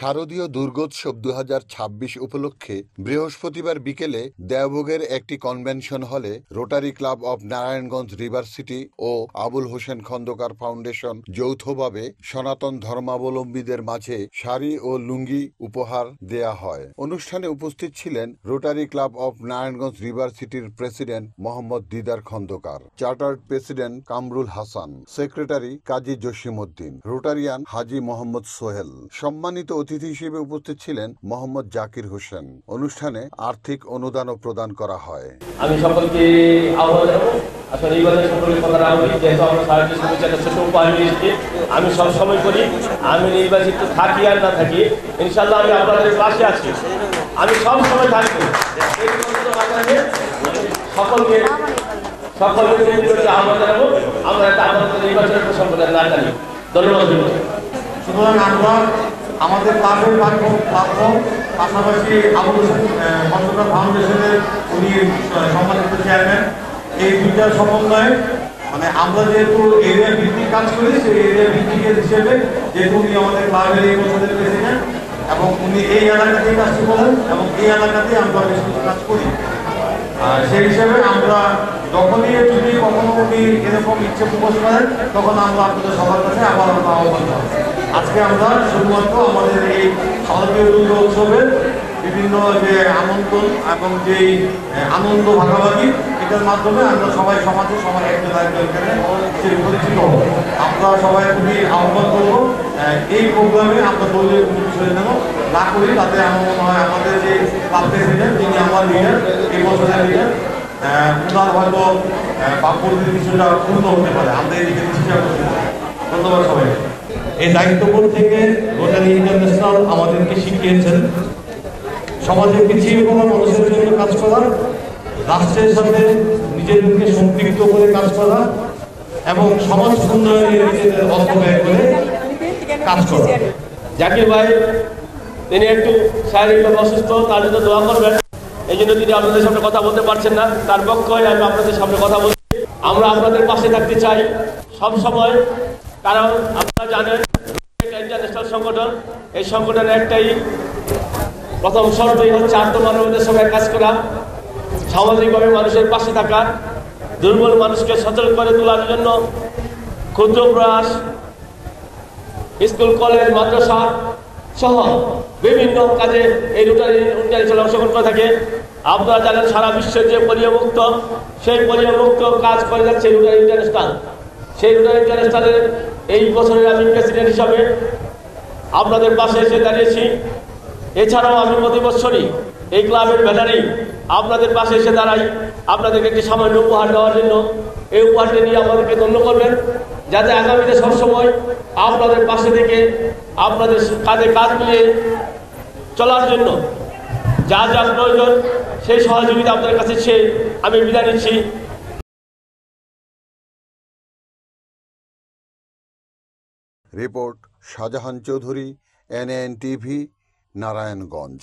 শারদীয় দুর্গোৎসব 2026 উপলক্ষে বৃহস্পতিবার বিকেলে দেওভোগের একটি কনভেনশন হলে Rotary Club of Narayanganj River City ও আবুল হোসেন খন্দকার ফাউন্ডেশন যৌথভাবে সনাতন ধর্মাবলম্বীদের মাঝে শাড়ি ও লুঙ্গি উপহার দেয়া হয়। অনুষ্ঠানে উপস্থিত ছিলেন Rotary Club of Narayanganj river সিটির president Mohammad Didar Khandakar, chartered president Kamrul Hasan, secretary Kazi Jasimuddin, Rotarian Haji Mohammad Sohel. সম্মানিত অতিথি হিসেবে উপস্থিত ছিলেন মোহাম্মদ জাকির হোসেন। অনুষ্ঠানে আর্থিক অনুদানও প্রদান করা হয়। আমি সকলকে আহ্বান জানাবো, আসলে এই বাজারে সকলের কথা না বলি, যেহেতু আমরা সারাটি শুভেচ্ছা ছোট উপহার নিয়ে এসেছি। আমি সবসময় করি, আমি নির্বাচিত থাকি আর না থাকি, ইনশাল্লাহ আমি আপনাদের পাশে আছি, আমি সব সময় থাকবো। সকলকে আহ্বান জানাবো, আমরা একটা আপনাদের নির্বাচনের সম্প্রদায় না জানি। ধন্যবাদ। সুতরাং আমরা আমাদের ক্লাবের প্ল্যাটফর্ম পাশাপাশি আবুল হোসেন খন্দকার ফাউন্ডেশনের উনি সম্মানিত চেয়ারম্যান, এই দুইটার সমন্বয়ে মানে আমরা যেহেতু এরিয়া ভিত্তিক কাজ করি, সেই এরিয়া ভিত্তিকের হিসেবে যেহেতু উনি আমাদের ক্লাবের এই বছরের প্রেসিডেন্ট এবং উনি এই এলাকাতেই কাজটি করেন এবং এই এলাকাতেই আমরা বেশ কিছু কাজ করি। সেই হিসেবে আমরা যখনই যদি কখনো উনি এরকম ইচ্ছে প্রকাশ করেন তখন আমরা আপনাদের সবার কাছে আবার আহ্বান করব। আজকে আমরা শুধুমাত্র আমাদের এই শারদীয় দুর্গোৎসবের বিভিন্ন যে আমন্ত্রণ এবং যেই আনন্দ ভাগাভাগি, এটার মাধ্যমে আমরা সবাই সমাজে সবাই একটা এখানে পরিচিত হব। আমরা সবাই খুবই আহ্বান করবো এই প্রোগ্রামে আমরা দলীয় কোনো বিষয় যেন না করি, তাতে আমার মনে হয় আমাদের যে ক্লাব প্রেসিডেন্ট যিনি আমার লিডার, এই বছরের লিডার, ওনার হয়তো বাক্যের কিছুটা পূর্ণ হতে পারে, আমরা এদিকে চেষ্টা করতে পারি। ধন্যবাদ সবাই। এই দায়িত্ববোধ থেকে রোটারি ইন্টারন্যাশনাল আমাদেরকে শিখিয়েছেন সমাজে পিছিয়ে পড়া মানুষের জন্য কাজ করা, রাষ্ট্রের সাথে নিজেদেরকে সম্পৃক্ত করে কাজ করা এবং সমাজ উন্নয়নে নিজেদের অর্থ ব্যয় করে কাজ করা। জাকির ভাই তিনি একটু শারীরিকভাবে অসুস্থ, তার জন্য দোয়া করবেন। এই জন্য তিনি আপনাদের সামনে কথা বলতে পারছেন না, তার পক্ষে আমি আপনাদের সামনে কথা বলছি। আমরা আপনাদের পাশে থাকতে চাই সব সময়, কারণ আপনারা জানেন ইন্টারন্যাশনাল সংগঠন, এই সংগঠনের একটাই প্রথম শর্তই হচ্ছে আত্মমানবতার সঙ্গে কাজ করা, সামাজিকভাবে মানুষের পাশে থাকা, দুর্বল মানুষকে সচল করে তোলার জন্য ক্ষুদ্র প্রয়াস, স্কুল কলেজ মাদ্রাসা সহ বিভিন্ন কাজে এই রোটারি ইন্টারন্যাশনাল অংশগ্রহণ করে থাকে। আপনারা জানেন সারা বিশ্বের যে পোলিও মুক্ত, সেই পোলিও মুক্ত কাজ করে যাচ্ছে রোটারি ইন্টারন্যাশনাল। সেই রোটারি ইন্টারন্যাশনালের এই বছরের আমি প্রেসিডেন্ট হিসাবে আপনাদের পাশে এসে দাঁড়িয়েছি। এছাড়াও আমি প্রতি বছরই এই ক্লাবের ব্যানারেই আপনাদের পাশে এসে দাঁড়াই, আপনাদেরকে একটি সামান্য উপহার দেওয়ার জন্য। এই উপহারটি নিয়ে আমাদেরকে ধন্য করবেন, যাতে আগামীতে সবসময় আপনাদের পাশে থেকে আপনাদের কাঁধে কাঁধ মিলিয়ে চলার জন্য যা যা প্রয়োজন সেই সহযোগিতা আপনাদের কাছে চেয়ে আমি বিদায় নিচ্ছি। Report Shahjahan Chowdhury, NN TV, Narayanganj.